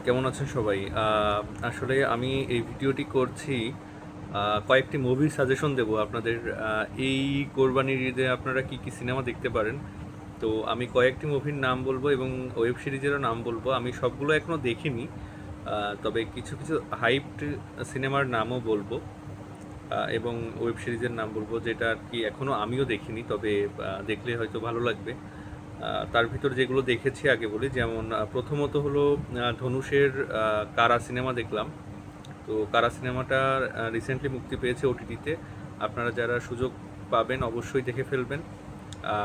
কেমন আছেন সবাই? আসলে আমি এই ভিডিওটি করছি কয়েকটি মুভির সাজেশন দেবো আপনাদের। এই কোরবানির ঈদে আপনারা কি কি সিনেমা দেখতে পারেন। তো আমি কয়েকটি মুভির নাম বলবো এবং ওয়েব সিরিজেরও নাম বলবো। আমি সবগুলো এখনও দেখিনি, তবে কিছু কিছু হাইপড সিনেমার নামও বলবো এবং ওয়েব সিরিজের নাম বলবো, যেটা আর কি এখনও আমিও দেখিনি, তবে দেখলে হয়তো ভালো লাগবে। তার ভিতর যেগুলো দেখেছি আগে বলি, যেমন প্রথমত হলো ধনুষের কারা সিনেমা দেখলাম। তো কারা সিনেমাটা রিসেন্টলি মুক্তি পেয়েছে ওটিটিতে। আপনারা যারা সুযোগ পাবেন অবশ্যই দেখে ফেলবেন।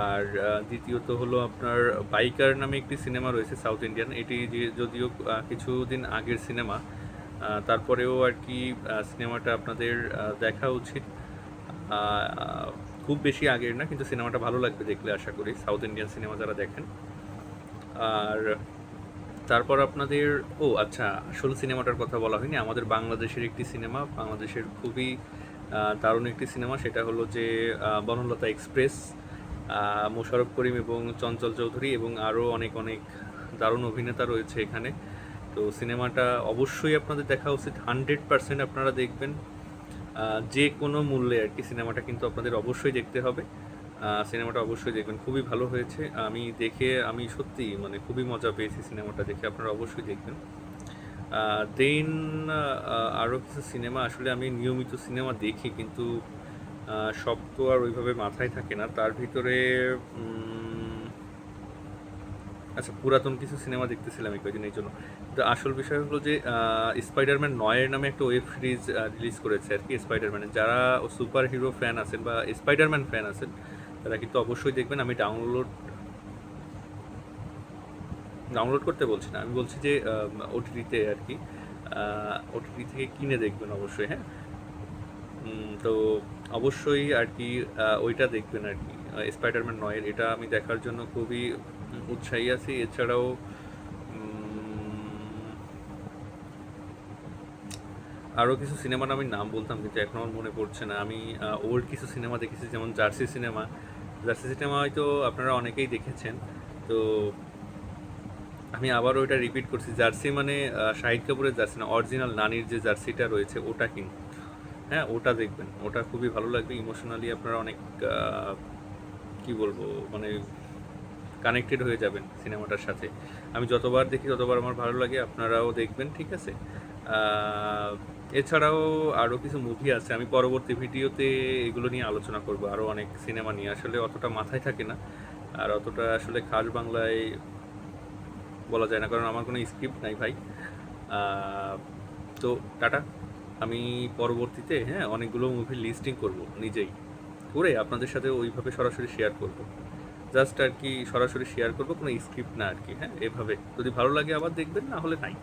আর দ্বিতীয়ত হলো আপনার বাইকার নামে একটি সিনেমা রয়েছে সাউথ ইন্ডিয়ান। এটি যদিও কিছুদিন আগের সিনেমা, তারপরেও আর কি সিনেমাটা আপনাদের দেখা উচিত। আহ, খুব বেশি আগের না, কিন্তু সিনেমাটা ভালো লাগবে দেখলে আশা করি, সাউথ ইন্ডিয়ান সিনেমা যারা দেখেন। আর তারপর আপনাদের, ও আচ্ছা, আসল সিনেমাটার কথা বলা হয়নি, আমাদের বাংলাদেশের একটি সিনেমা, বাংলাদেশের খুবই দারুণ একটি সিনেমা, সেটা হলো যে বনলতা এক্সপ্রেস। মোশাররফ করিম এবং চঞ্চল চৌধুরী এবং আরও অনেক অনেক দারুণ অভিনেতা রয়েছে এখানে। তো সিনেমাটা অবশ্যই আপনাদের দেখা উচিত, 100% আপনারা দেখবেন। যে কোনো মূল্যে আর কি সিনেমাটা কিন্তু আপনাদের অবশ্যই দেখতে হবে। সিনেমাটা অবশ্যই দেখবেন, খুবই ভালো হয়েছে। আমি সত্যিই মানে খুবই মজা পেয়েছি সিনেমাটা দেখে, আপনারা অবশ্যই দেখবেন। দেন আরও কিছু সিনেমা, আসলে আমি নিয়মিত সিনেমা দেখি, কিন্তু সব তো আর ওইভাবে মাথায় থাকে না। তার ভিতরে আচ্ছা, পুরাতন কিছু সিনেমা দেখতেছিলাম এই কয়েকদিন, এই জন্য। তো আসল বিষয় হলো যে স্পাইডারম্যান 9 নামে একটা ওয়েব সিরিজ রিলিজ করেছে আর কি স্পাইডারম্যানের। যারা সুপার হিরো ফ্যান আছেন বা স্পাইডারম্যান ফ্যান আছেন, তারা কিন্তু অবশ্যই দেখবেন। আমি ডাউনলোড করতে বলছি না, আমি বলছি যে ওটিটিতে আর কি, ওটিটি থেকে কিনে দেখবেন অবশ্যই, হ্যাঁ। তো অবশ্যই আর কি ওইটা দেখবেন আর কি, স্পাইডারম্যান 9, এটা আমি দেখার জন্য খুবই উৎসাহী আছি। এছাড়াও আরও কিছু সিনেমার আমি নাম বলতাম, কিন্তু এখন আমার মনে পড়ছে না। আমি ওল্ড কিছু সিনেমা দেখেছি, যেমন জার্সি সিনেমা। জার্সি সিনেমা হয়তো আপনারা অনেকেই দেখেছেন। তো আমি আবার ওইটা রিপিট করছি, জার্সি মানে শাহিদ কাপুরের জার্সি না, অরিজিনাল নানির যে জার্সিটা রয়েছে ওটা কিন্তু, হ্যাঁ, ওটা দেখবেন, ওটা খুবই ভালো লাগবে। ইমোশনালি আপনারা অনেক কি বলবো, মানে কানেক্টেড হয়ে যাবেন সিনেমাটার সাথে। আমি যতবার দেখি ততবার আমার ভালো লাগে, আপনারাও দেখবেন, ঠিক আছে। এছাড়াও আরও কিছু মুভি আছে, আমি পরবর্তী ভিডিওতে এগুলো নিয়ে আলোচনা করব, আরও অনেক সিনেমা নিয়ে। আসলে অতটা মাথায় থাকে না, আর অতটা আসলে খাস বাংলায় বলা যায় না, কারণ আমার কোনো স্ক্রিপ্ট নাই ভাই। তো টাটা। আমি পরবর্তীতে, হ্যাঁ, অনেকগুলো মুভির লিস্টিং করব নিজেই, করে আপনাদের সাথে ওইভাবে সরাসরি শেয়ার করব। জাস্ট আর কি সরাসরি শেয়ার করব, কোনো স্ক্রিপ্ট না আর কি, হ্যাঁ। এভাবে যদি ভালো লাগে আবার দেখবেন, না হলে নাই।